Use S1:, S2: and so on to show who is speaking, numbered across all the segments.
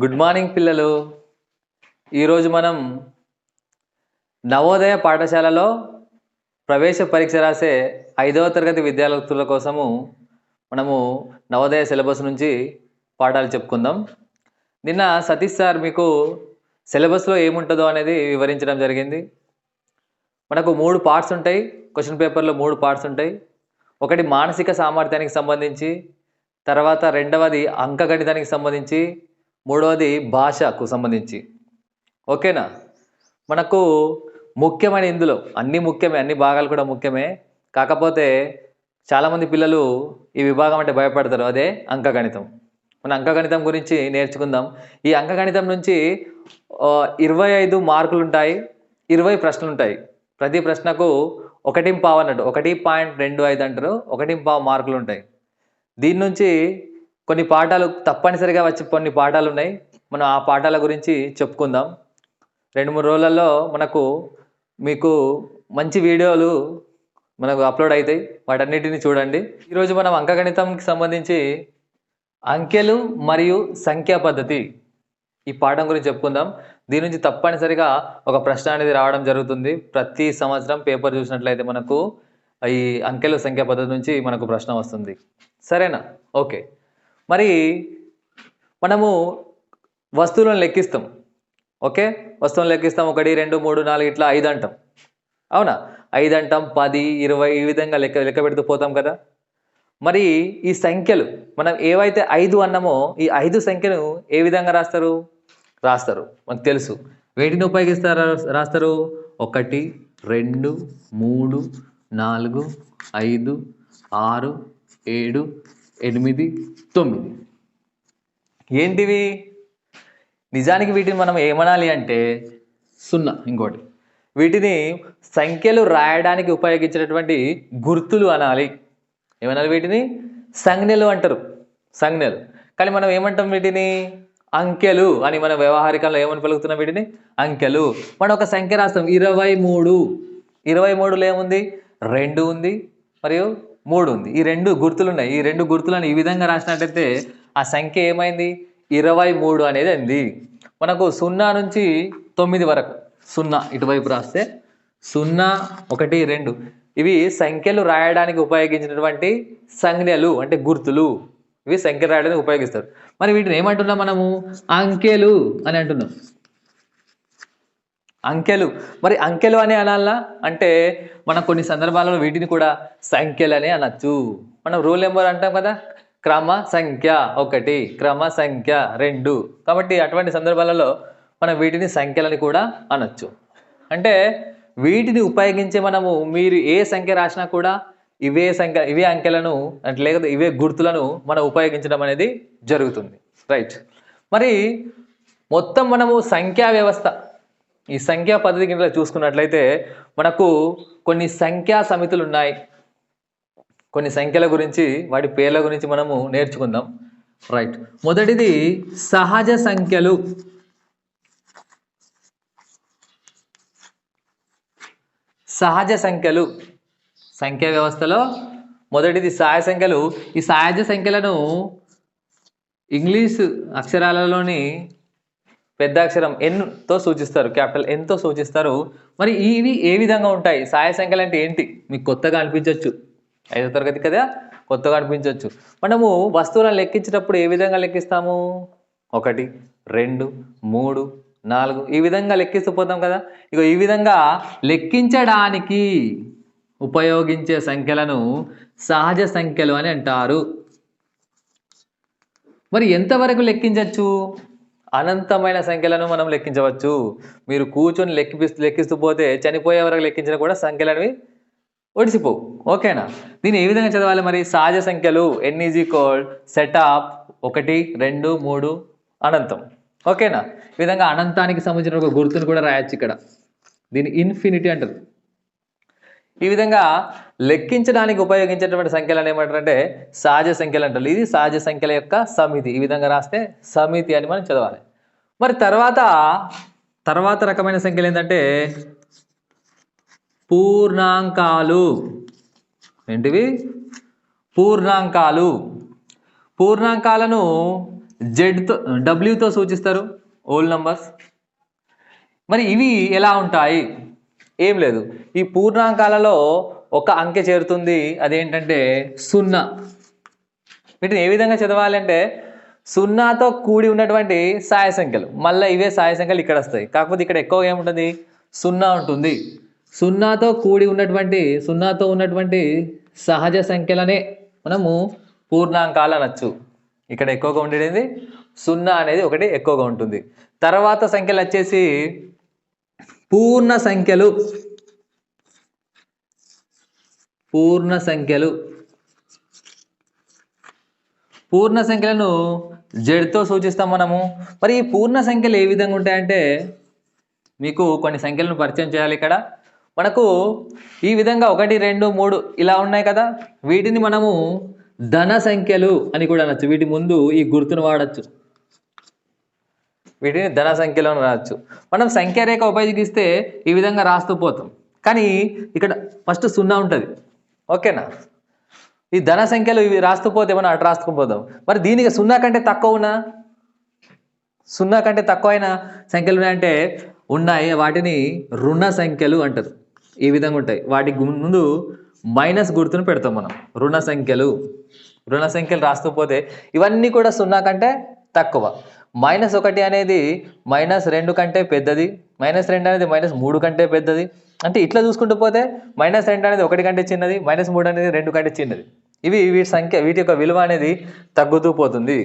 S1: Good morning పిల్లలు. ఈరోజు మనం నవోదయ పాఠశాలలో ప్రవేశ పరీక్ష రాసే 5వ తరగతి విద్యార్థుల కోసము మనము నవోదయ సిలబస్ నుంచి పాఠాలు చెప్పుకుందాం. నిన్న సతీష్ సార్ మీకు సిలబస్లో ఏముంటుందో అనేది వివరించడం జరిగింది. మనకు 3 పార్ట్స్ ఉంటాయి. క్వశ్చన్ పేపర్లో 3 పార్ట్స్ ఉంటాయి. ఒకటి మానసిక సామర్థ్యానికి సంబంధించి, తర్వాత రెండవది అంకగణితానికి సంబంధించి, మూడవది భాషకు సంబంధించి. ఓకేనా? మనకు ముఖ్యమైన ఇందులో అన్నీ ముఖ్యమే, అన్ని భాగాలు కూడా ముఖ్యమే. కాకపోతే చాలామంది పిల్లలు ఈ విభాగం అంటే భయపడతారు, అదే అంకగణితం. మన అంకగణితం గురించి నేర్చుకుందాం. ఈ అంకగణితం నుంచి 25 మార్కులు ఉంటాయి, 20 ప్రశ్నలు ఉంటాయి. ప్రతి ప్రశ్నకు 1.5 అన్నట్టు 1.25 అంటారు, 1.5 మార్కులు ఉంటాయి. దీని నుంచి కొన్ని పాఠాలు తప్పనిసరిగా వచ్చే కొన్ని పాఠాలు ఉన్నాయి. మనం ఆ పాఠాల గురించి చెప్పుకుందాం. 2-3 రోజులలో మీకు మంచి వీడియోలు మనకు అప్లోడ్ అవుతాయి. వాటన్నిటిని చూడండి. ఈరోజు మనం అంకగణితంకి సంబంధించి అంకెలు మరియు సంఖ్యా పద్ధతి ఈ పాఠం గురించి చెప్పుకుందాం. దీని నుంచి తప్పనిసరిగా ఒక ప్రశ్న అనేది రావడం జరుగుతుంది. ప్రతి సంవత్సరం పేపర్ చూసినట్లయితే మనకు ఈ అంకెలు సంఖ్యా పద్ధతి నుంచి మనకు ప్రశ్న వస్తుంది. సరేనా? ఓకే. మరి మనము వస్తువులను లెక్కిస్తాం. ఓకే, వస్తువులను లెక్కిస్తాం. 1, 2, 3, 4 ఇట్లా 5 అంటాం. అవునా? 5 అంటాం, 10, 20 ఈ విధంగా లెక్క పెడుతూ పోతాం కదా. మరి ఈ సంఖ్యలు మనం ఏవైతే 5 అన్నామో ఈ 5 సంఖ్యను ఏ విధంగా రాస్తారు? మనకు తెలుసు. వేటిని ఉపయోగిస్తారు? రాస్తారు 1, 2, 3, 4, 5, 6, 7, 8, 9. ఏంటివి? నిజానికి వీటిని మనం ఏమనాలి అంటే 0. ఇంకోటి, వీటిని సంఖ్యలు రాయడానికి ఉపయోగించినటువంటి గుర్తులు అనాలి. ఏమనాలి? వీటిని సంజ్ఞలు అంటారు, సంజ్ఞలు. కానీ మనం ఏమంటాం? వీటిని అంకెలు అని. మన వ్యవహారికంలో ఏమని పలుకుతున్నాం? వీటిని అంకెలు. మనం ఒక సంఖ్య రాస్తాం 23. 23లో ఏముంది? 2 ఉంది మరియు 3 ఉంది. ఈ 2 గుర్తులు ఉన్నాయి. ఈ 2 గుర్తులను ఈ విధంగా రాసినట్టయితే ఆ సంఖ్య ఏమైంది? 23 అనేది అంది. మనకు 0 నుంచి 9 వరకు 0 ఇటువైపు రాస్తే 0, 1, 2 ఇవి సంఖ్యలు రాయడానికి ఉపయోగించినటువంటి సంజ్ఞలు అంటే గుర్తులు. ఇవి సంఖ్యలు రాయడానికి ఉపయోగిస్తారు. మరి వీటిని ఏమంటున్నాం మనము? అంకెలు అని అంటున్నాం. అంకెలు. మరి అంకెలు అని అనాలా అంటే మనం కొన్ని సందర్భాలలో వీటిని కూడా సంఖ్యలు అని అనొచ్చు. మనం రూల్ నెంబర్ అంటాం కదా, క్రమ సంఖ్య 1, క్రమ సంఖ్య 2. కాబట్టి అటువంటి సందర్భాలలో మనం వీటిని సంఖ్యలని కూడా అనొచ్చు. అంటే వీటిని ఉపయోగించి మనము మీరు ఏ సంఖ్య రాసినా కూడా ఇవే అంకెలను అంటే లేకపోతే ఇవే గుర్తులను మనం ఉపయోగించడం అనేది జరుగుతుంది. రైట్. మరి మొత్తం మనము సంఖ్యా వ్యవస్థ, ఈ సంఖ్యా పద్ధతి కింద చూసుకున్నట్లయితే మనకు కొన్ని సంఖ్యా సమితులు ఉన్నాయి. కొన్ని సంఖ్యల గురించి, వాటి పేర్ల గురించి మనము నేర్చుకుందాం. రైట్. మొదటిది సహజ సంఖ్యలు. సహజ సంఖ్యలు సంఖ్యా వ్యవస్థలో మొదటిది సహజ సంఖ్యలు. ఈ సహజ సంఖ్యలను ఇంగ్లీష్ అక్షరాలలోని పెద్ద అక్షరం Nతో సూచిస్తారు, క్యాపిటల్ Nతో సూచిస్తారు. మరి ఇవి ఏ విధంగా ఉంటాయి? సహజ సంఖ్యలు అంటే ఏంటి? మీకు కొత్తగా అనిపించవచ్చు, 5వ తరగతి కదా, కొత్తగా అనిపించవచ్చు. మనము వస్తువులను లెక్కించేటప్పుడు ఏ విధంగా లెక్కిస్తాము? 1, 2, 3, 4 ఈ విధంగా లెక్కిస్తూ పోతాం కదా. ఇక ఈ విధంగా లెక్కించడానికి ఉపయోగించే సంఖ్యలను సహజ సంఖ్యలు అని అంటారు. మరి ఎంతవరకు లెక్కించవచ్చు? అనంతమైన సంఖ్యలను మనం లెక్కించవచ్చు. మీరు కూర్చొని లెక్కిస్తూ పోతే చనిపోయే వరకు లెక్కించినా కూడా సంఖ్యలనేవి ఒడిసిపోవు. ఓకేనా? దీన్ని ఏ విధంగా చదవాలి మరి? సహజ సంఖ్యలు n సెట్ ఆఫ్ 1, 2, 3 అనంతం. ఓకేనా? ఈ విధంగా అనంతానికి సంబంధించిన ఒక గుర్తును కూడా రాయొచ్చు ఇక్కడ. దీన్ని ఇన్ఫినిటీ అంటారు. ఈ విధంగా లెక్కించడానికి ఉపయోగించేటువంటి సంఖ్యలను ఏమంటారంటే సహజ సంఖ్యలు అంటారు. ఇది సహజ సంఖ్యల యొక్క సమితి. ఈ విధంగా రాస్తే సమితి అని మనం చదవాలి. మరి తర్వాత రకమైన సంఖ్యలు ఏంటంటే పూర్ణాంకాలు. ఏంటివి? పూర్ణాంకాలు. పూర్ణాంకాలను జెడ్తో డబ్ల్యూతో సూచిస్తారు ఓల్ నంబర్స్. మరి ఇవి ఎలా ఉంటాయి? ఏం లేదు, ఈ పూర్ణాంకాలలో ఒక అంకె చేరుతుంది, అదేంటంటే 0. వీటిని ఏ విధంగా చదవాలంటే సున్నాతో కూడి ఉన్నటువంటి సాయ సంఖ్యలు, మళ్ళీ ఇవే సాయ సంఖ్యలు ఇక్కడ వస్తాయి, కాకపోతే ఇక్కడ ఎక్కువగా ఏముంటుంది 0 ఉంటుంది. సున్నాతో ఉన్నటువంటి సహజ సంఖ్యలనే మనము పూర్ణాంకాలు అనొచ్చు. ఇక్కడ ఎక్కువగా ఉండేది 0 అనేది ఒకటి ఎక్కువగా ఉంటుంది. తర్వాత సంఖ్యలు వచ్చేసి పూర్ణ సంఖ్యలను జెడ్తో సూచిస్తాం మనము. మరి ఈ పూర్ణ సంఖ్యలు ఏ విధంగా ఉంటాయంటే మీకు కొన్ని సంఖ్యలను పరిచయం చేయాలి. ఇక్కడ మనకు ఈ విధంగా 1, 2, 3 ఇలా ఉన్నాయి కదా, వీటిని మనము ధన సంఖ్యలు అని కూడా అనొచ్చు. వీటి ముందు ఈ గుర్తును వాడచ్చు, వీటిని ధన సంఖ్యలు అని రాయొచ్చు. మనం సంఖ్యారేఖ ఉపయోగిస్తే ఈ విధంగా రాస్తూ పోతాం, కానీ ఇక్కడ ఫస్ట్ 0 ఉంటుంది. ఓకేనా? ఈ ధన సంఖ్యలు ఇవి రాస్తూ పోతే మనం అటు రాసుకుని పోతాం. మరి దీనికి 0 కంటే తక్కువనా, 0 కంటే తక్కువైన సంఖ్యలు ఉన్నాయంటే ఉన్నాయి, వాటిని రుణ సంఖ్యలు అంటారు. ఈ విధంగా ఉంటాయి, వాటి ముందు మైనస్ గుర్తును పెడతాం మనం. రుణ సంఖ్యలు రాస్తూ పోతే ఇవన్నీ కూడా 0 కంటే తక్కువ. -1 అనేది -2 కంటే పెద్దది, -2 అనేది -3 కంటే పెద్దది. అంటే ఇట్లా చూసుకుంటూ పోతే -2 అనేది 1 కంటే చిన్నది, -3 అనేది 2 కంటే చిన్నది. వీటి యొక్క విలువ అనేది తగ్గుతూ పోతుంది.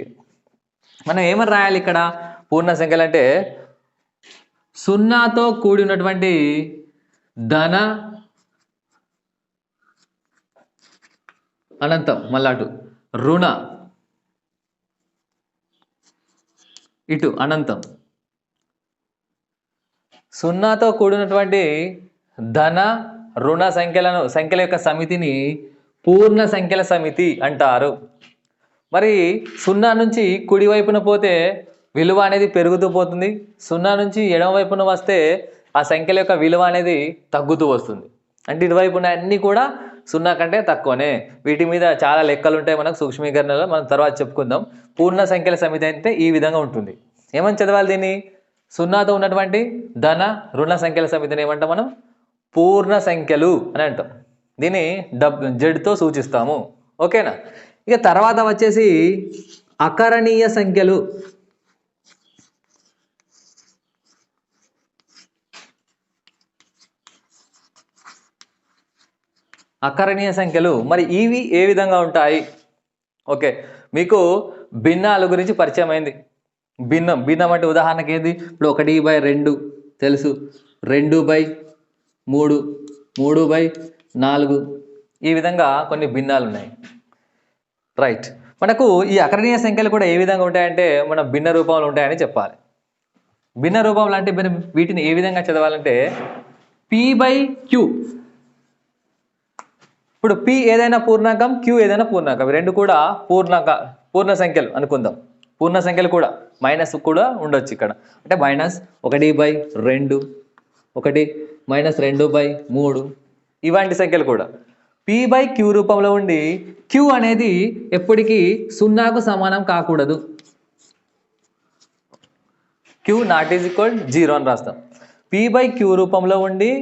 S1: మనం ఏమని రాయాలి ఇక్కడ? పూర్ణ సంఖ్యలు అంటే 0తో కూడి ఉన్నటువంటి ధన అనంతం, మళ్ళా అటు రుణ, ఇటు అనంతం. 0తో కూడినటువంటి ధన రుణ సంఖ్యల యొక్క సమితిని పూర్ణ సంఖ్యల సమితి అంటారు. మరి 0 నుంచి కుడి వైపున పోతే విలువ అనేది పెరుగుతూ పోతుంది, 0 నుంచి ఎడమ వైపున వస్తే ఆ సంఖ్యల యొక్క విలువ అనేది తగ్గుతూ వస్తుంది. అంటే ఇటువైపున అన్నీ కూడా 0 కంటే తక్కువనే. వీటి మీద చాలా లెక్కలు ఉంటాయి మనకు సూక్ష్మీకరణలో, మనం తర్వాత చెప్పుకుందాం. పూర్ణ సంఖ్యల సమితి అంటే ఈ విధంగా ఉంటుంది. ఏమని చదవాలి దీన్ని? 0తో ఉన్నటువంటి ధన రుణ సంఖ్యల సమితిని ఏమంటాం మనం? పూర్ణ సంఖ్యలు అని అంటాం. దీన్ని జెడ్తో సూచిస్తాము. ఓకేనా? ఇక తర్వాత వచ్చేసి అకరణీయ సంఖ్యలు. మరి ఇవి ఏ విధంగా ఉంటాయి? ఓకే, మీకు భిన్నాల గురించి పరిచయం అయింది. భిన్నం అంటే ఉదాహరణకి ఏది? ఇప్పుడు 1/2 తెలుసు, 2/3, 3/4, ఈ విధంగా కొన్ని భిన్నాలు ఉన్నాయి. రైట్, మనకు ఈ అకరణీయ సంఖ్యలు కూడా ఏ విధంగా ఉంటాయంటే మన భిన్న రూపంలో ఉంటాయని చెప్పాలి. భిన్న రూపంలో అంటే వీటిని ఏ విధంగా చదవాలంటే P/Q. ఇప్పుడు P ఏదైనా పూర్ణాంకం, Q ఏదైనా పూర్ణాంకం, రెండు కూడా పూర్ణ సంఖ్యలు అనుకుందాం. పూర్ణ సంఖ్యలు కూడా మైనస్ కూడా ఉండొచ్చు ఇక్కడ. అంటే -1/2, 1 -2/3 ఇలాంటి సంఖ్యలు కూడా P/Q రూపంలో ఉండి Q అనేది ఎప్పటికీ 0కు సమానం కాకూడదు. Q ≠ 0 అని రాస్తాం. P/Q రూపంలో ఉండి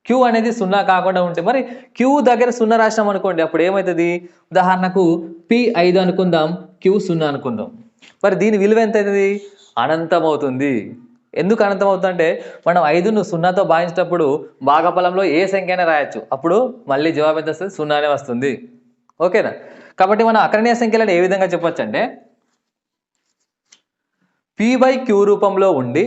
S1: Q అనేది 0 కాకుండా ఉంటే, మరి Q దగ్గర 0 రాసినాం అనుకోండి, అప్పుడు ఏమవుతుంది? ఉదాహరణకు P5 అనుకుందాం, Q 0 అనుకుందాం. మరి దీని విలువ ఎంత అవుతుంది? అనంతం అవుతుంది. ఎందుకు అనంతం అవుతుందంటే మనం 5ను 0తో భాగించేటప్పుడు భాగఫలంలో ఏ సంఖ్య అయినా రాయొచ్చు, అప్పుడు మళ్ళీ జవాబు ఎంత వస్తుంది? 0 వస్తుంది. ఓకేనా? కాబట్టి మనం అకరణీయ సంఖ్యలను ఏ విధంగా చెప్పొచ్చు అంటే P/Q రూపంలో ఉండి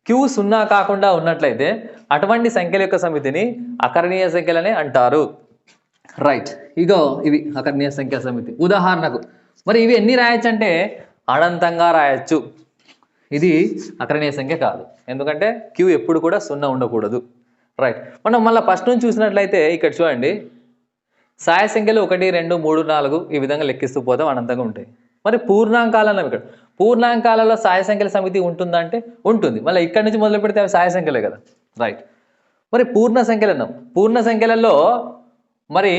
S1: Q 0 కాకుండా ఉన్నట్లయితే అటువంటి సంఖ్యల యొక్క సమితిని అకరణీయ సంఖ్యలనే అంటారు. రైట్, ఇగో ఇవి అకరణీయ సంఖ్యల సమితి. ఉదాహరణకు మరి ఇవి ఎన్ని రాయొచ్చు అంటే అనంతంగా రాయొచ్చు. ఇది అకరణీయ సంఖ్య కాదు, ఎందుకంటే Q ఎప్పుడు కూడా 0 ఉండకూడదు. రైట్, మనం మళ్ళీ ఫస్ట్ నుంచి చూసినట్లయితే ఇక్కడ చూడండి, సాయ సంఖ్యలు 1, 2, 3, 4 ఈ విధంగా లెక్కిస్తూ పోతాం, అనంతంగా ఉంటాయి. మరి పూర్ణాంకాలు అన్నవి ఇక్కడ పూర్ణాంకాలలో సాయ సంఖ్యల సమితి ఉంటుందా అంటే ఉంటుంది. మళ్ళీ ఇక్కడ నుంచి మొదలు పెడితే అవి సాయ సంఖ్యలే కదా. రైట్, మరి పూర్ణ సంఖ్యలు అన్నాం. పూర్ణ సంఖ్యలలో మరి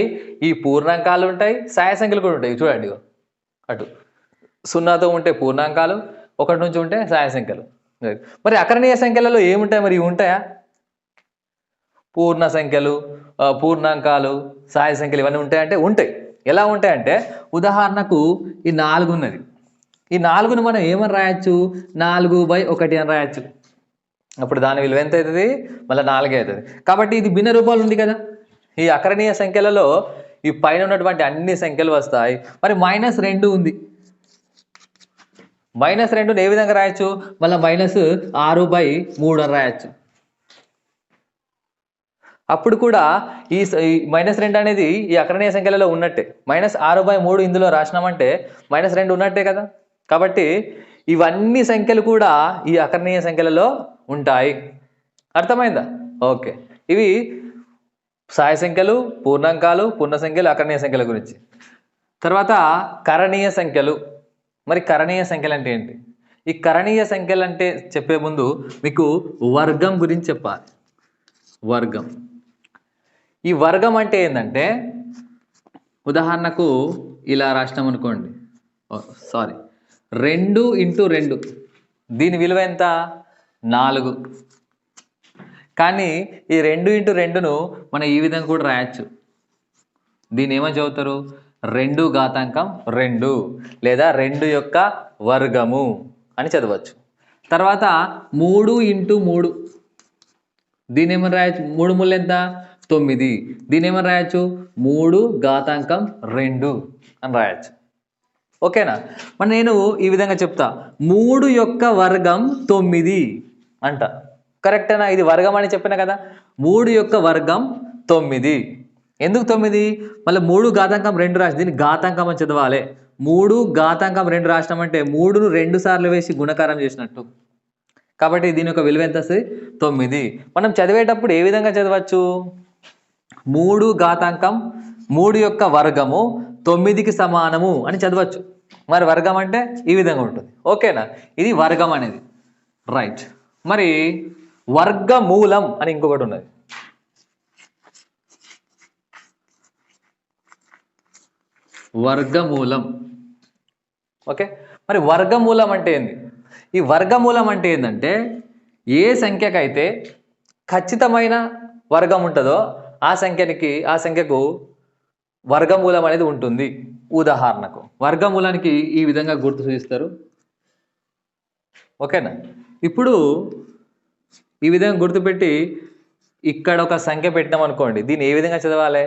S1: ఈ పూర్ణాంకాలు ఉంటాయి, సాయ సంఖ్యలు కూడా ఉంటాయి. చూడండి, అటు సున్నాతో ఉంటే పూర్ణాంకాలు, 1 నుంచి ఉంటే సహాయ సంఖ్యలు. మరి అకరణీయ సంఖ్యలలో ఏముంటాయి? మరి ఇవి ఉంటాయా? పూర్ణ సంఖ్యలు, పూర్ణాంకాలు, సహాయ సంఖ్యలు ఇవన్నీ ఉంటాయంటే ఉంటాయి. ఎలా ఉంటాయంటే ఉదాహరణకు ఈ 4 ఉన్నది. ఈ 4ను మనం ఏమని రాయొచ్చు? 4/1 అని రాయొచ్చు. అప్పుడు దాని విలువ ఎంత అవుతుంది? మళ్ళీ 4 అవుతుంది. కాబట్టి ఇది భిన్న రూపాలు ఉంది కదా. ఈ అకరణీయ సంఖ్యలలో ఈ పైన ఉన్నటువంటి అన్ని సంఖ్యలు వస్తాయి. మరి -2 ఉంది. -2ని ఏ విధంగా రాయొచ్చు? మళ్ళీ -6/3 అని రాయొచ్చు. అప్పుడు కూడా ఈ -2 అనేది ఈ అకరణీయ సంఖ్యలలో ఉన్నట్టే. -6/3 ఇందులో రాసినామంటే -2 ఉన్నట్టే కదా. కాబట్టి ఇవన్నీ సంఖ్యలు కూడా ఈ అకరణీయ సంఖ్యలలో ఉంటాయి. అర్థమైందా? ఓకే. ఇవి సహాయ సంఖ్యలు, పూర్ణాంకాలు, పూర్ణ సంఖ్యలు, అకరణీయ సంఖ్యల గురించి. తర్వాత కరణీయ సంఖ్యలు. మరి కరణీయ సంఖ్యలు అంటే ఏంటి? ఈ కరణీయ సంఖ్యలు అంటే చెప్పే ముందు మీకు వర్గం గురించి చెప్పాలి. వర్గం. ఈ వర్గం అంటే ఏంటంటే ఉదాహరణకు ఇలా రాసినాం అనుకోండి. 2 × 2 దీని విలువ ఎంత? 4. కానీ ఈ 2 × 2ను మనం ఈ విధంగా కూడా రాయొచ్చు. దీన్ని ఏమని చదువుతారు? 2 లేదా 2 యొక్క వర్గము అని చదవచ్చు. తర్వాత 3 × 3 దీని ఏమని రాయొచ్చు? 3 ముళ్ళు ఎంత? 9. దీని ఏమని రాయొచ్చు? 3/2 అని రాయొచ్చు. ఓకేనా? మరి నేను ఈ విధంగా చెప్తా, 3 యొక్క వర్గం 9 అంట. కరెక్టేనా? ఇది వర్గం అని చెప్పిన కదా. 3 యొక్క వర్గం 9. ఎందుకు 9? మళ్ళీ 3/2 రాసి దీన్ని ఘాతాంకం అని చదవాలి. 3/2 రాసినామంటే 3ను 2 సార్లు వేసి గుణకారం చేసినట్టు. కాబట్టి దీని యొక్క విలువ ఎంత వస్తుంది? 9. మనం చదివేటప్పుడు ఏ విధంగా చదవచ్చు? 3 యొక్క వర్గము 9కి సమానము అని చదవచ్చు. మరి వర్గం అంటే ఈ విధంగా ఉంటుంది. ఓకేనా? ఇది వర్గం అనేది. రైట్. మరి వర్గమూలం అని ఇంకొకటి ఉన్నది. వర్గమూలం. ఓకే. మరి వర్గమూలం అంటే ఏంది? ఈ వర్గమూలం అంటే ఏంటంటే ఏ సంఖ్యకైతే ఖచ్చితమైన వర్గం ఉంటుందో ఆ సంఖ్యకు వర్గమూలం అనేది ఉంటుంది. ఉదాహరణకు వర్గమూలానికి ఈ విధంగా గుర్తు చూపిస్తారు. ఓకేనా? ఇప్పుడు ఈ విధంగా గుర్తుపెట్టి ఇక్కడ ఒక సంఖ్య పెట్టినాం అనుకోండి. దీన్ని ఏ విధంగా చదవాలి?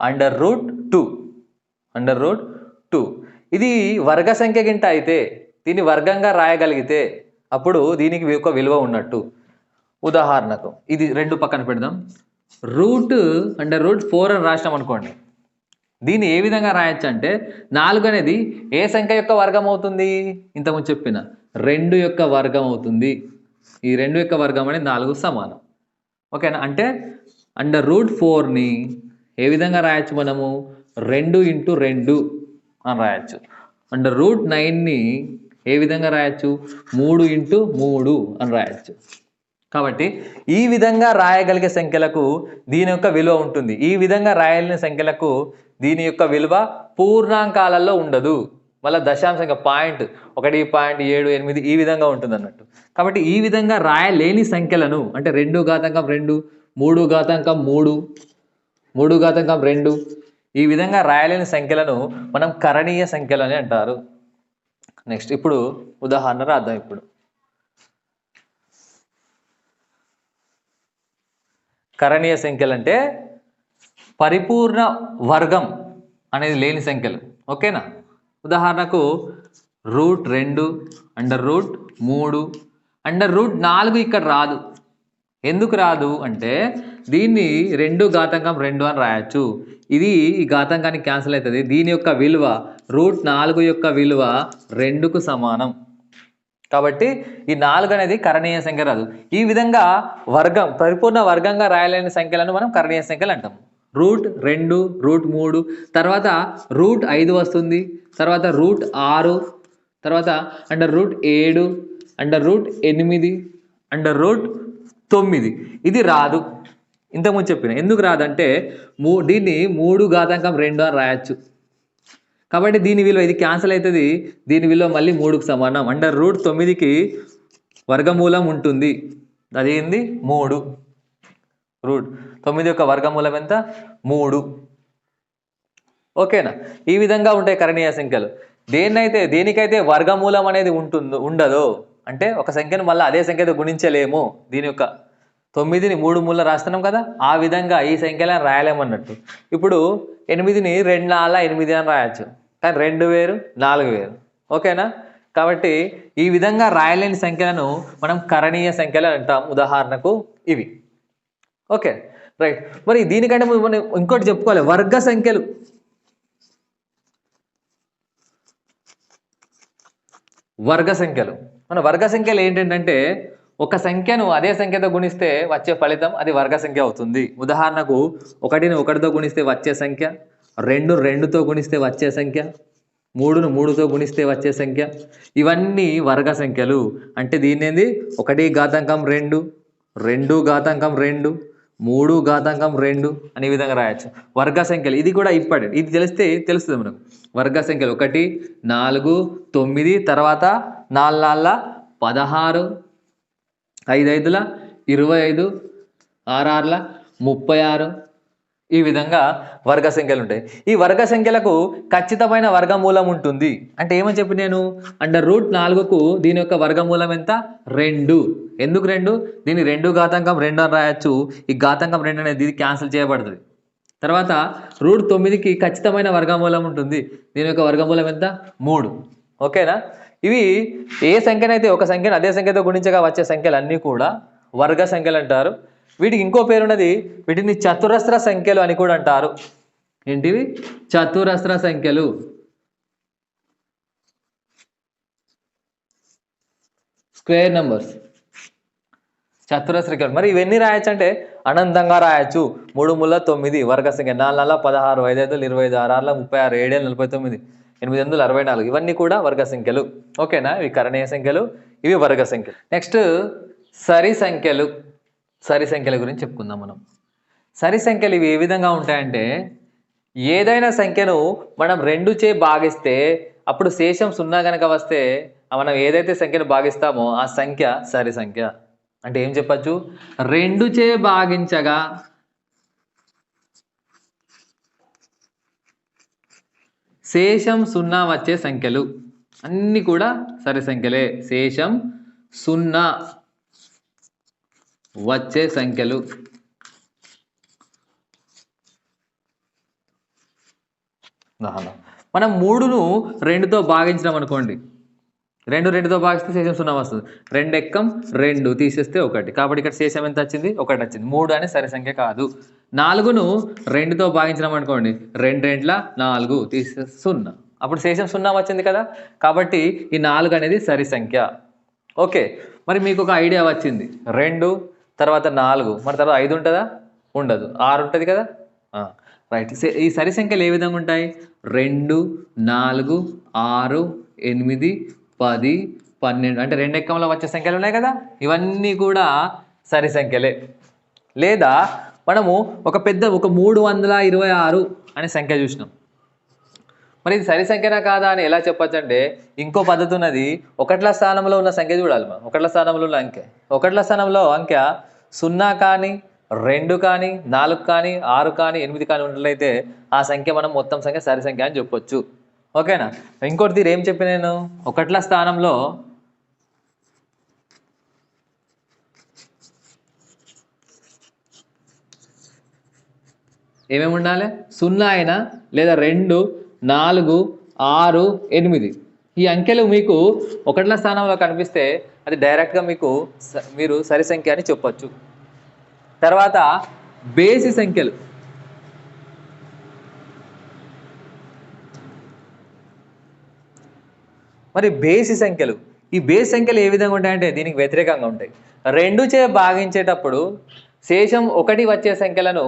S1: √2. ఇది వర్గ సంఖ్య గింట అయితే దీన్ని వర్గంగా రాయగలిగితే అప్పుడు దీనికి ఒక విలువ ఉన్నట్టు. ఉదాహరణకు ఇది 2 పక్కన పెడదాం. √4 అని రాసినాం అనుకోండి. దీన్ని ఏ విధంగా రాయొచ్చు అంటే 4 అనేది ఏ సంఖ్య యొక్క వర్గం అవుతుంది? ఇంతకుముందు చెప్పిన 2 యొక్క వర్గం అవుతుంది. ఈ 2 యొక్క వర్గం అనేది 4 సమానం. ఓకేనా? అంటే √4ని ఏ విధంగా రాయొచ్చు? మనము 2 × 2 అని రాయొచ్చు. √9ని ఏ విధంగా రాయొచ్చు? 3 × 3 అని రాయొచ్చు. కాబట్టి ఈ విధంగా రాయగలిగే సంఖ్యలకు దీని యొక్క విలువ ఉంటుంది. ఈ విధంగా రాయలేని సంఖ్యలకు దీని యొక్క విలువ పూర్ణాంకాలలో ఉండదు. మళ్ళీ దశాంశంగా 1.78 ఈ విధంగా ఉంటుంది అన్నట్టు. కాబట్టి ఈ విధంగా రాయలేని సంఖ్యలను అంటే 2/2, 3/3, 3/2 ఈ విధంగా రాయలేని సంఖ్యలను మనం కరణీయ సంఖ్యలు అని అంటారు. నెక్స్ట్ ఇప్పుడు ఉదాహరణ రాద్దాం. ఇప్పుడు కరణీయ సంఖ్యలు అంటే పరిపూర్ణ వర్గం అనేది లేని సంఖ్యలు. ఓకేనా? ఉదాహరణకు √2, √3, √4 ఇక్కడ రాదు. ఎందుకు రాదు అంటే దీన్ని 2/2 అని రాయొచ్చు. ఇది ఈ ఘాతాంకానికి క్యాన్సిల్ అవుతుంది. దీని యొక్క విలువ √4 యొక్క విలువ 2కు సమానం. కాబట్టి ఈ 4 అనేది కరణీయ సంఖ్య రాదు. ఈ విధంగా వర్గం పరిపూర్ణ వర్గంగా రాయలేని సంఖ్యలను మనం కరణీయ సంఖ్యలు అంటాం. √2, √3, తర్వాత √5 వస్తుంది, తర్వాత √6, తర్వాత √7, √8, √9 ఇది రాదు. ఇంతకుముందు చెప్పిన ఎందుకు రాదంటే దీన్ని 3/2 అని రాయొచ్చు. కాబట్టి దీని విలువ ఇది క్యాన్సిల్ అవుతుంది. దీని విలువ మళ్ళీ 3కు సమానం. √9కి వర్గమూలం ఉంటుంది. అది ఏంది 3. √9 యొక్క వర్గమూలం ఎంత 3. ఓకేనా? ఈ విధంగా ఉంటాయి కరణీయ సంఖ్యలు. దేనికైతే వర్గమూలం అనేది ఉండదో అంటే ఒక సంఖ్యను మళ్ళీ అదే సంఖ్యతో గుణించలేము. దీని యొక్క 9ని 3 మూల రాస్తున్నాం కదా, ఆ విధంగా ఈ సంఖ్యలను రాయలేమన్నట్టు. ఇప్పుడు 8ని 2 4 8 అని రాయొచ్చు, కానీ 2 వేరు 4 వేరు. ఓకేనా? కాబట్టి ఈ విధంగా రాయలేని సంఖ్యలను మనం కరణీయ సంఖ్యలు అంటాం. ఉదాహరణకు ఇవి. Okay, right. మరి దీనికంటే మనం ఇంకోటి చెప్పుకోవాలి, వర్గ సంఖ్యలు. మన వర్గ సంఖ్యలు ఏంటంటే ఒక సంఖ్యను అదే సంఖ్యతో గుణిస్తే వచ్చే ఫలితం అది వర్గ సంఖ్య అవుతుంది. ఉదాహరణకు 1ని 1తో గుణిస్తే వచ్చే సంఖ్య, 2 2తో గుణిస్తే వచ్చే సంఖ్య, 3ను 3తో గుణిస్తే వచ్చే సంఖ్య, ఇవన్నీ వర్గ సంఖ్యలు. అంటే దీన్ని 1 ఘాతాంకం 2, 2 ఘాతాంకం 2, 3 ఘాతాంకం 2 అనే విధంగా రాయొచ్చు. వర్గ సంఖ్యలు ఇది కూడా ఇంపార్టెంట్. ఇది తెలుస్తుంది మనకు. వర్గ సంఖ్యలు 1 4 9, తర్వాత 4 4 16, 5 5 25, 6 6 36, ఈ విధంగా వర్గ సంఖ్యలు ఉంటాయి. ఈ వర్గ సంఖ్యలకు ఖచ్చితమైన వర్గమూలం ఉంటుంది. అంటే ఏమని చెప్పి నేను √4కు దీని యొక్క వర్గమూలం ఎంత 2. ఎందుకు 2? దీన్ని 2 ఘాతాంకం 2 అని రాయొచ్చు. ఈ ఘాతాంకం 2 అనేది ఇది క్యాన్సిల్ చేయబడుతుంది. తర్వాత √9కి ఖచ్చితమైన వర్గమూలం ఉంటుంది. దీని యొక్క వర్గమూలం ఎంత 3. ఓకేనా? ఇవి ఏ సంఖ్యనైతే ఒక సంఖ్యను అదే సంఖ్యతో గుణించగా వచ్చే సంఖ్యలు అన్నీ కూడా వర్గ సంఖ్యలు అంటారు. వీటికి ఇంకో పేరున్నది, వీటిని చతురస్ర సంఖ్యలు అని కూడా అంటారు. ఏంటివి? చతురస్ర సంఖ్యలు. స్క్వేర్ నంబర్స్, చతురస్ర సంఖ్యలు. మరి ఇవన్నీ రాయొచ్చు అంటే అనంతంగా రాయొచ్చు. 3 మూల 9 వర్గ సంఖ్య, 4 4 16, 5 5 25, 6 6 36, 7 7 49, 8 8 64, ఇవన్నీ కూడా వర్గ సంఖ్యలు. ఓకేనా? ఇవి కరణీయ సంఖ్యలు, ఇవి వర్గ సంఖ్యలు. నెక్స్ట్ సరి సంఖ్యలు. సరి సంఖ్యల గురించి చెప్పుకుందాం మనం. సరి సంఖ్యలు ఇవి ఏ విధంగా ఉంటాయంటే, ఏదైనా సంఖ్యను మనం 2చే భాగిస్తే అప్పుడు శేషం 0 కనుక వస్తే మనం ఏదైతే సంఖ్యను భాగిస్తామో ఆ సంఖ్య సరి సంఖ్య. అంటే ఏం చెప్పచ్చు? 2చే భాగించగా శేషం 0 వచ్చే సంఖ్యలు అన్నీ కూడా సరి సంఖ్యలే. శేషం 0 వచ్చే సంఖ్యలు. మనం 3ను 2తో భాగించినాం అనుకోండి, 2 2తో భాగిస్తే శేషం 0 వస్తుంది. 2 ఎక్కం 2 తీసేస్తే 1, కాబట్టి ఇక్కడ శేషం ఎంత వచ్చింది? 1 వచ్చింది. 3 అనే సరి సంఖ్య కాదు. 4ను 2తో భాగించినాం అనుకోండి, 2 2 4 తీసేస్తే 0, అప్పుడు శేషం 0 వచ్చింది కదా. కాబట్టి ఈ 4 అనేది సరి సంఖ్య. ఓకే, మరి మీకు ఒక ఐడియా వచ్చింది. 2 తర్వాత 4, మరి తర్వాత 5 ఉంటుందా? ఉండదు. 6 ఉంటుంది కదా. రైట్. ఈ సరి సంఖ్యలు ఏ విధంగా ఉంటాయి? 2 4 6 8 10 12, అంటే 2 ఎక్కంలో వచ్చే సంఖ్యలు ఉన్నాయి కదా, ఇవన్నీ కూడా సరి సంఖ్యలే. లేదా మనము ఒక 326 అనే సంఖ్య చూసినాం. మరి ఇది సరి సంఖ్యనా కాదా అని ఎలా చెప్పచ్చు అంటే, ఇంకో పద్ధతి ఉన్నది. 1ల స్థానంలో ఉన్న సంఖ్య చూడాలి మనం. 1ల స్థానంలో ఉన్న అంకె, 1ల స్థానంలో అంకె 0 కానీ 2 కానీ 4 కానీ 6 కానీ 8 కానీ ఉన్నట్లయితే ఆ సంఖ్య మనం మొత్తం సంఖ్య సరి సంఖ్య అని చెప్పొచ్చు. ఓకేనా? ఇంకోటి తీరు ఏం చెప్పి నేను, 1ల స్థానంలో ఏమేమి ఉండాలి? 0 అయినా లేదా 2 4 6 8, ఈ అంకెలు మీకు 1ల స్థానంలో కనిపిస్తే అది డైరెక్ట్గా మీరు సరి సంఖ్య అని చెప్పొచ్చు. తర్వాత బేసి సంఖ్యలు. మరి బేసి సంఖ్యలు, ఈ బేసి సంఖ్యలు ఏ విధంగా ఉంటాయంటే దీనికి వ్యతిరేకంగా ఉంటాయి. 2చే భాగించేటప్పుడు శేషం 1 వచ్చే సంఖ్యలను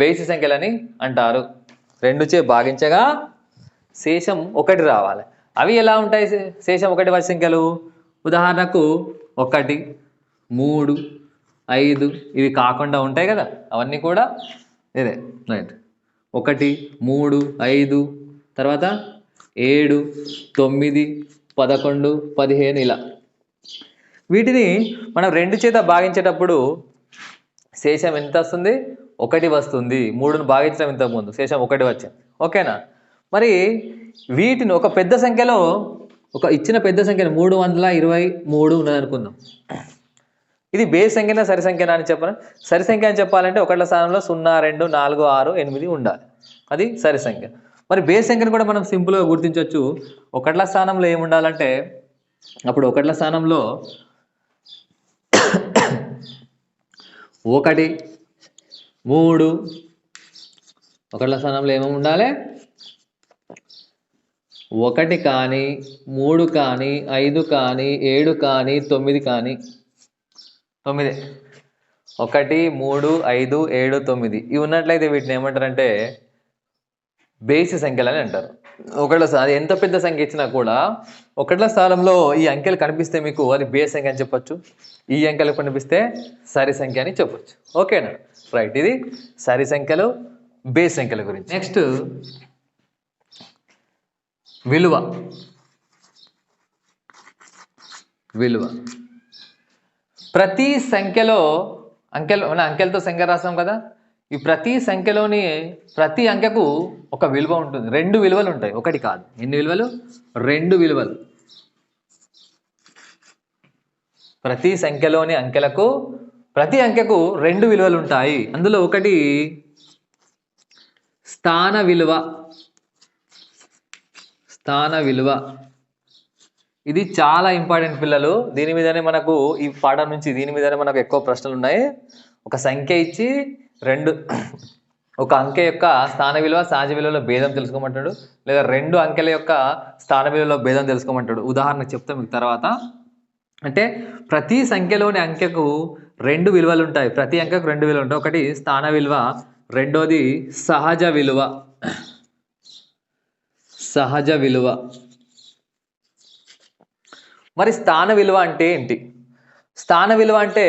S1: బేసి సంఖ్యలని అంటారు. 2చే భాగించగా శేషం 1 రావాలి. అవి ఎలా ఉంటాయి శేషం 1 వచ్చే సంఖ్యలు? ఉదాహరణకు 1 3 5 ఇవి కాకుండా ఉంటాయి కదా, అవన్నీ కూడా ఇదే. రైట్. 1 3 5, తర్వాత 7, 9, 11, 15 ఇలా. వీటిని మనం 2 చేత భాగించేటప్పుడు శేషం ఎంత వస్తుంది? 1 వస్తుంది. 3ను భాగించడం ఇంతకుముందు శేషం 1 వచ్చింది. ఓకేనా? మరి వీటిని ఒక పెద్ద సంఖ్యలో ఒక ఇచ్చిన పెద్ద సంఖ్యను 323 ఉన్నది అనుకుందాం. ఇది బేస్ సంఖ్యనా సరి సంఖ్యనా అని చెప్పను. సరి సంఖ్య అని చెప్పాలంటే ఒకట్ల స్థానంలో 0, 2, 4, 6, 8 ఉండాలి. అది సరి సంఖ్య. మరి బేస్ సంఖ్యను కూడా మనం సింపుల్గా గుర్తించవచ్చు. ఒకట్ల స్థానంలో ఏముండాలంటే అప్పుడు ఒకట్ల స్థానంలో 1, 3 ఒకట్ల స్థానంలో ఏమేమి ఉండాలి? 1 కానీ 3 కానీ 5 కానీ 7 కానీ 9 కానీ 9 1, 3, 5, 7, 9 ఇవి ఉన్నట్లయితే వీటిని ఏమంటారంటే బేసి సంఖ్యలు అని అంటారు. అది ఎంత పెద్ద సంఖ్య ఇచ్చినా కూడా ఒకట్ల స్థానంలో ఈ అంకెలు కనిపిస్తే మీకు అది బేస్ సంఖ్య అని చెప్పొచ్చు. ఈ అంకెలు కనిపిస్తే సరి సంఖ్య అని చెప్పొచ్చు. ఓకేనా? రైట్. ఇది సరి సంఖ్యలు బేస్ సంఖ్యల గురించి. నెక్స్ట్ విలువ. ప్రతి సంఖ్యలో అంకెలతో సంఖ్య రాస్తాం కదా. ఈ ప్రతి సంఖ్యలోని ప్రతి అంకెకు ఒక విలువ ఉంటుంది. 2 విలువలు ఉంటాయి, ఒకటి కాదు. ఎన్ని విలువలు? 2 విలువలు. ప్రతి సంఖ్యలోని ప్రతి అంకెకు 2 విలువలు ఉంటాయి. అందులో ఒకటి స్థాన విలువ. ఇది చాలా ఇంపార్టెంట్ పిల్లలు. దీని మీదనే మనకు ఈ పాఠం నుంచి దీని మీదనే మనకు ఎక్కువ ప్రశ్నలు ఉన్నాయి. ఒక సంఖ్య ఇచ్చి ఒక అంకె యొక్క స్థాన విలువ సహజ విలువలో భేదం తెలుసుకోమంటాడు, లేదా 2 అంకెల యొక్క స్థాన విలువలో భేదం తెలుసుకోమంటాడు. ఉదాహరణకు చెప్తాం మీకు తర్వాత. అంటే ప్రతి సంఖ్యలోని అంకెకు 2 విలువలు ఉంటాయి. ప్రతి అంకెకు 2 విలువలు ఉంటాయి. ఒకటి స్థాన విలువ, రెండోది సహజ విలువ. మరి స్థాన విలువ అంటే ఏంటి? స్థాన విలువ అంటే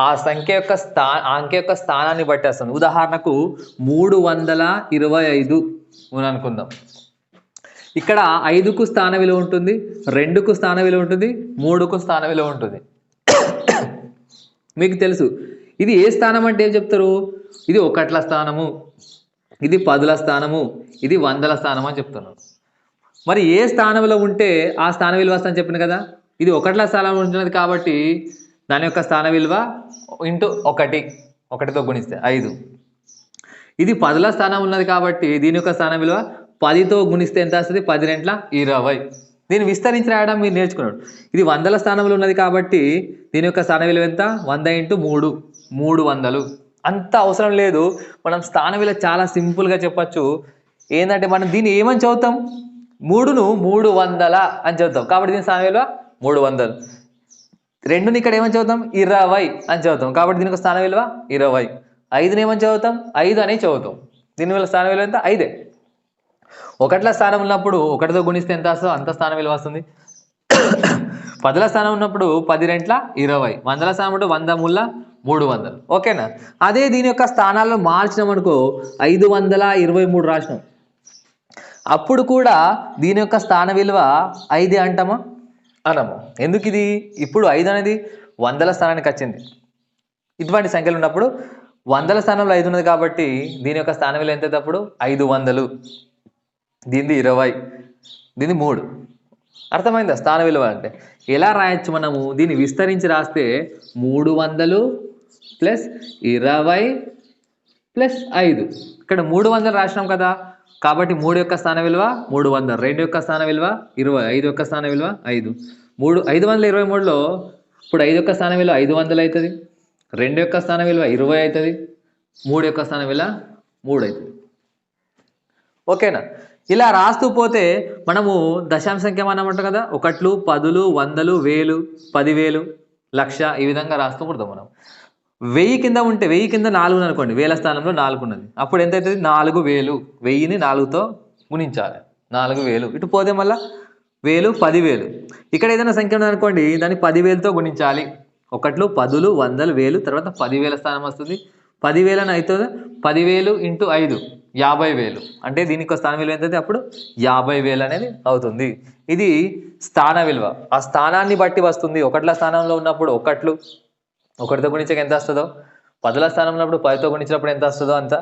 S1: ఆ సంఖ్య యొక్క అంకె యొక్క స్థానాన్ని బట్టి వస్తుంది. ఉదాహరణకు 325 అని అనుకుందాం. ఇక్కడ 5కు స్థాన విలువ ఉంటుంది, 2కు స్థాన విలువ ఉంటుంది, 3కు స్థాన విలువ ఉంటుంది. మీకు తెలుసు ఇది ఏ స్థానం అంటే ఏం చెప్తారు? ఇది ఒకట్ల స్థానము, ఇది 10ల స్థానము, ఇది 100ల స్థానం అని చెప్తున్నారు. మరి ఏ స్థానంలో ఉంటే ఆ స్థాన విలువ వస్తుందని చెప్పిన కదా. ఇది ఒకట్ల స్థానంలో ఉంటున్నది కాబట్టి దాని యొక్క స్థాన విలువ ఇంటూ 1తో గుణిస్తే 5. ఇది 10ల స్థానం ఉన్నది కాబట్టి దీని యొక్క స్థాన విలువ 10తో గుణిస్తే ఎంత వస్తుంది? 10 రెట్ల 20. దీన్ని విస్తరించి రాయడం మీరు నేర్చుకున్నాడు. ఇది 100ల స్థానంలో ఉన్నది కాబట్టి దీని యొక్క స్థాన విలువ ఎంత? 100 × 3, 300. అంత అవసరం లేదు. మనం స్థాన విలువ చాలా సింపుల్గా చెప్పచ్చు. ఏంటంటే మనం దీన్ని ఏమని చదువుతాం? 3ను 300 అని చదువుతాం కాబట్టి దీని స్థాన విలువ 300. 2ని ఇక్కడ ఏమని చదువుతాం? 20 అని చదువుతాం కాబట్టి దీనికి స్థాన విలువ 20. 5ని ఏమని చదువుతాం? 5 అని చదువుతాం. దీని వల్ల స్థాన విలువ ఎంత? 5. ఒకట్ల స్థానం ఉన్నప్పుడు 1తో గుణిస్తే ఎంత వస్తుందో అంత స్థాన విలువ వస్తుంది. 10ల స్థానం ఉన్నప్పుడు 10 రెట్ల 20. 100ల స్థానం అంటే 100 × 300. ఓకేనా? అదే దీని యొక్క స్థానాల్లో మార్చినాం అనుకో 523 రాసినాం. అప్పుడు కూడా దీని యొక్క స్థాన విలువ 5 అంటామా? అనము. ఎందుకు ఇది? ఇప్పుడు 5 అనేది 100ల స్థానానికి వచ్చింది. ఇటువంటి సంఖ్యలు ఉన్నప్పుడు 100ల స్థానంలో 5 ఉన్నది కాబట్టి దీని యొక్క స్థాన విలువ ఎంత? అప్పుడు 500. దీనిది 20, దీన్ని 3. అర్థమైందా స్థాన విలువ అంటే? ఎలా రాయొచ్చు మనము? దీన్ని విస్తరించి రాస్తే 300 + 20 + 5. ఇక్కడ 300 రాసినాం కదా కాబట్టి 3 యొక్క స్థాన విలువ 300, 2 యొక్క స్థాన విలువ 20, 5 యొక్క స్థాన విలువ 5. 523లో ఇప్పుడు 5 యొక్క స్థాన విలువ 500 అవుతుంది, 2 యొక్క స్థాన విలువ 20 అవుతుంది, 3 యొక్క స్థాన విలువ 3 అవుతుంది. ఓకేనా? ఇలా రాస్తూ పోతే మనము దశాంశ సంఖ్య అన్నమాట కదా. 1లు, 10లు, 100లు, 1000, 10,000, 1,00,000 ఈ విధంగా రాస్తూ పుడతాం మనం. 1000 కింద ఉంటే 1000 కింద 4 అనుకోండి, 1000 స్థానంలో 4 ఉన్నది. అప్పుడు ఎంత అవుతుంది? 4000. 1000ని 4తో గుణించాలి, 4000. ఇటు పోతే మళ్ళీ 1000, 10,000. ఇక్కడ ఏదైనా సంఖ్య ఉందనుకోండి దాన్ని 10,000తో గుణించాలి. 1లు, 10లు, 100లు, 1000 తర్వాత 10,000 స్థానం వస్తుంది. 10,000 అని అవుతుంది. 10,000 × 5 50,000. అంటే దీనికి ఒక స్థాన విలువ ఎంత అయితే అప్పుడు 50,000 అనేది అవుతుంది. ఇది స్థాన విలువ. ఆ స్థానాన్ని బట్టి వస్తుంది. ఒకట్ల స్థానంలో ఉన్నప్పుడు ఒకట్లు, ఒకటితో గుణించక ఎంత వస్తుందో, 10ల స్థానంలో ఉన్నప్పుడు 10తో గుణించినప్పుడు ఎంత వస్తుందో అంత,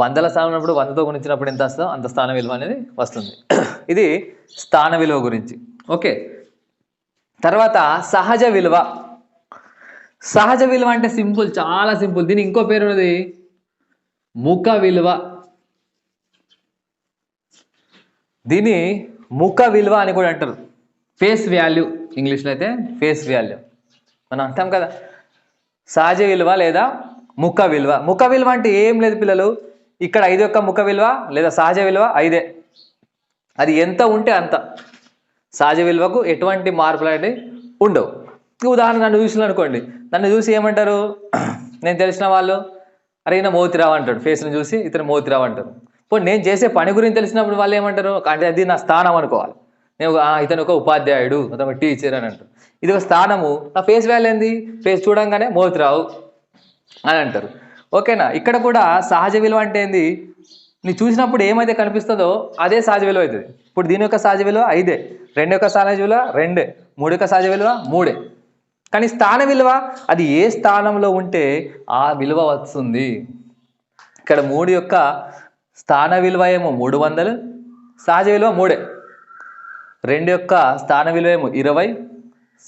S1: 100ల స్థానంలో ఉన్నప్పుడు 100తో గుణించినప్పుడు ఎంత వస్తుందో అంత స్థాన విలువ అనేది వస్తుంది. ఇది స్థాన విలువ గురించి. ఓకే, తర్వాత సహజ విలువ. సహజ విలువ అంటే సింపుల్, చాలా సింపుల్. దీని ఇంకో పేరు ఉన్నది ముఖ విలువ. దీని ముఖ విలువ అని కూడా అంటారు. ఫేస్ వాల్యూ, ఇంగ్లీష్లో అయితే ఫేస్ వాల్యూ మనం అంటాం కదా. సహజ విలువ లేదా ముఖ విలువ. ముఖ విలువ అంటే ఏం లేదు పిల్లలు, ఇక్కడ 5 యొక్క ముఖ విలువ లేదా సహజ విలువ 5. అది ఎంత ఉంటే అంత. సహజ విలువకు ఎటువంటి మార్పులు అనేవి ఉండవు. ఉదాహరణ నన్ను చూసిన అనుకోండి, నన్ను చూసి ఏమంటారు, నేను తెలిసిన వాళ్ళు అరే ఈయన మోతిరావు అంటాడు. ఫేస్ని చూసి ఇతను మోతిరావు అంటారు. ఇప్పుడు నేను చేసే పని గురించి తెలిసినప్పుడు వాళ్ళు ఏమంటారు అంటే అది నా స్థానం అనుకోవాలి. నేను ఇతను ఒక ఉపాధ్యాయుడు, అతను ఒక టీచర్ అని అంటారు. ఇది ఒక స్థానము. ఆ ఫేస్ వాల్యూ ఏంది, ఫేస్ చూడంగానే మోతిరావు అని అంటారు. ఓకేనా. ఇక్కడ కూడా సహజ విలువ అంటే ఏంది, నీ చూసినప్పుడు ఏమైతే కనిపిస్తుందో అదే సహజ విలువ అవుతుంది. ఇప్పుడు దీని యొక్క సహజ విలువ 5, 2 యొక్క సహజ విలువ 2, 3 యొక్క సహజ విలువ 3. కానీ స్థాన విలువ అది ఏ స్థానంలో ఉంటే ఆ విలువ వస్తుంది. ఇక్కడ 3 యొక్క స్థాన విలువ ఏమో 300, సహజ విలువ 3. 2 యొక్క స్థాన విలువ ఏమో 20,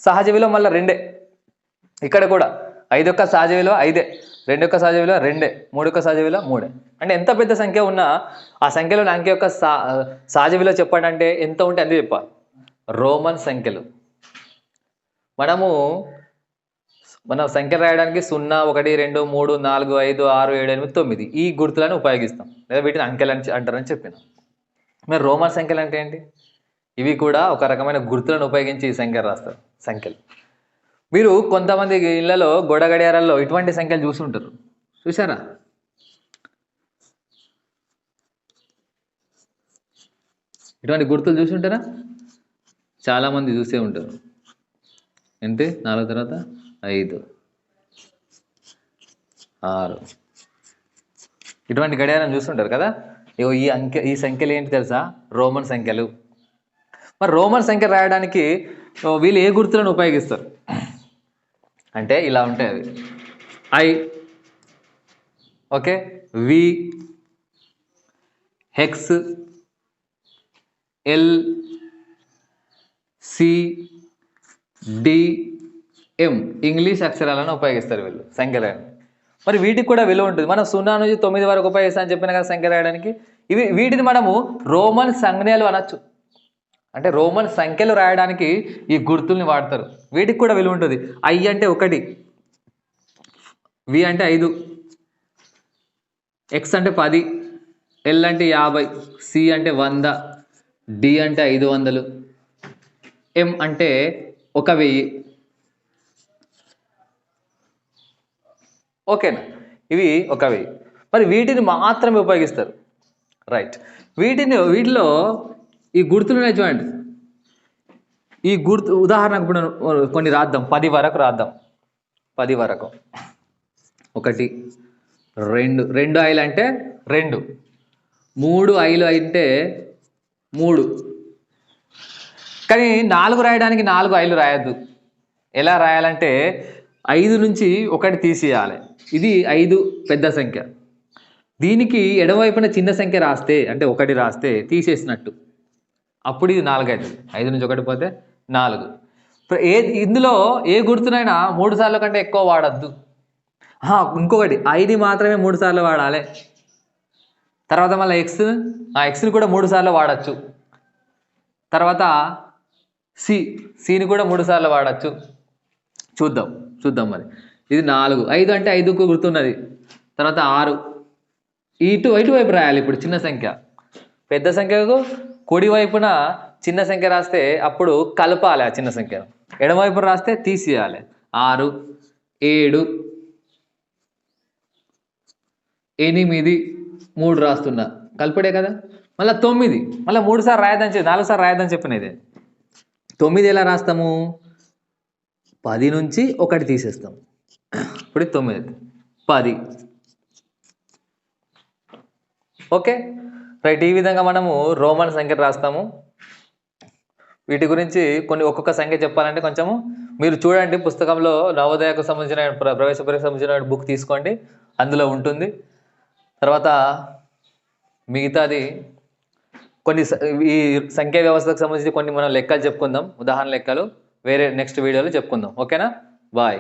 S1: సహజ విలువ మళ్ళీ 2. ఇక్కడ కూడా 5 యొక్క సహజ విలువ 5, 2 యొక్క సహజ విలువ 2, 3 యొక్క సహజ విలువ 3. అంటే ఎంత పెద్ద సంఖ్య ఉన్నా ఆ సంఖ్యలో అంకె యొక్క సహజ విలువ చెప్పండి అంటే ఎంత ఉంటే అంతే చెప్పాలి. రోమన్ సంఖ్యలు మనం సంఖ్య రాయడానికి 0, 1, 2, 3, 4, 5, 6, 7, 8, 9 ఈ గుర్తులను ఉపయోగిస్తాం, లేదా వీటిని అంకెలు అంటారని చెప్పిన. మరి రోమన్ సంఖ్యలు అంటే ఏంటి? ఇవి కూడా ఒక రకమైన గుర్తులను ఉపయోగించి ఈ సంఖ్యలు రాస్తారు. సంఖ్యలు మీరు కొంతమంది ఇళ్లలో గోడ గడియారాల్లో ఇటువంటి సంఖ్యలు చూసి ఉంటారు, చూసారా? ఇటువంటి గుర్తులు చూసి ఉంటారా? చాలామంది చూసే ఉంటారు. అంటే 4 తర్వాత 5, 6 ఇటువంటి గడియారం చూస్తుంటారు కదా. ఈ సంఖ్యలు ఏంటి తెలుసా? రోమన్ సంఖ్యలు. మరి రోమన్ సంఖ్య రాయడానికి వీళ్ళు ఏ గుర్తులను ఉపయోగిస్తారు అంటే ఇలా ఉంటాయి అవి. I, okay, V, X, L, C, D, M English అక్షరాలను ఉపయోగిస్తారు వీళ్ళు సంఖ్య రాయడానికి. మరి వీటికి కూడా విలువ ఉంటుంది. మనం 0 నుంచి 9 వరకు ఉపయోగిస్తామని చెప్పిన కదా సంఖ్య రాయడానికి. వీటిని మనము రోమన్ సంజ్ఞలు అనొచ్చు. అంటే రోమన్ సంఖ్యలు రాయడానికి ఈ గుర్తుల్ని వాడతారు. వీటికి కూడా విలువ ఉంటుంది. ఐ అంటే 1, వి అంటే 5, ఎక్స్ అంటే 10, ఎల్ అంటే 50, సి అంటే 100, డి అంటే 500, ఎం అంటే 1000. ఓకేనా, ఇవి 1000. మరి వీటిని మాత్రమే ఉపయోగిస్తారు. రైట్. వీటిలో ఈ గుర్తులు ఉన్నాయి చూడండి. ఈ గుర్తు ఉదాహరణకు ఇప్పుడు కొన్ని రాద్దాం. 10 వరకు రాద్దాం. 10 వరకు 1, 2 ఐలు అంటే 2, 3 ఐలు అంటే 3. కానీ 4 రాయడానికి 4 ఐలు రాయొద్దు. ఎలా రాయాలంటే 5 నుంచి 1 తీసేయాలి. ఇది 5 పెద్ద సంఖ్య. దీనికి ఎడమవైపున చిన్న సంఖ్య రాస్తే అంటే 1 రాస్తే తీసేసినట్టు, అప్పుడు ఇది 4 అవుతుంది. 5 నుంచి 1 పోతే 4. ఇందులో ఏ గుర్తునైనా 3 సార్లు కంటే ఎక్కువ వాడద్దు. ఇంకొకటి, ఐని మాత్రమే 3 సార్లు వాడాలి. తర్వాత మళ్ళీ ఎక్స్ని కూడా 3 సార్లు వాడచ్చు. తర్వాత సిని కూడా 3 సార్లు వాడచ్చు. చూద్దాం మరి. ఇది 4, 5 అంటే 5కు గుర్తున్నది. తర్వాత 6. ఇటువైపు రాయాలి. ఇప్పుడు చిన్న సంఖ్య, పెద్ద సంఖ్యకు కుడి వైపున చిన్న సంఖ్య రాస్తే అప్పుడు కలపాలి ఆ చిన్న సంఖ్యను. ఎడమవైపు రాస్తే తీసేయాలి. 6, 7, 8, 3 రాస్తున్నా, కలుపుడే కదా. మళ్ళీ 9, మళ్ళీ 3 సార్లు రాయదని చెప్పి 4 సార్లు రాయదని చెప్పినది. 9 ఎలా రాస్తాము? 10 నుంచి 1 తీసేస్తాం. ఇప్పుడు 9, 10, ఓకే రైట్. ఈ విధంగా మనము రోమన్ సంఖ్యలు రాస్తాము. వీటి గురించి కొన్ని ఒక్కొక్క సంఖ్య చెప్పాలంటే కొంచెము మీరు చూడండి, పుస్తకంలో నవోదయకు సంబంధించిన ప్రవేశ పరీక్షకు సంబంధించిన బుక్ తీసుకోండి, అందులో ఉంటుంది. తర్వాత మిగతాది కొన్ని ఈ సంఖ్యా వ్యవస్థకు సంబంధించి కొన్ని మనం లెక్కలు చెప్పుకుందాం, ఉదాహరణ లెక్కలు వేరే నెక్స్ట్ వీడియోలో చెప్పుకుందాం. ఓకేనా? బాయ్.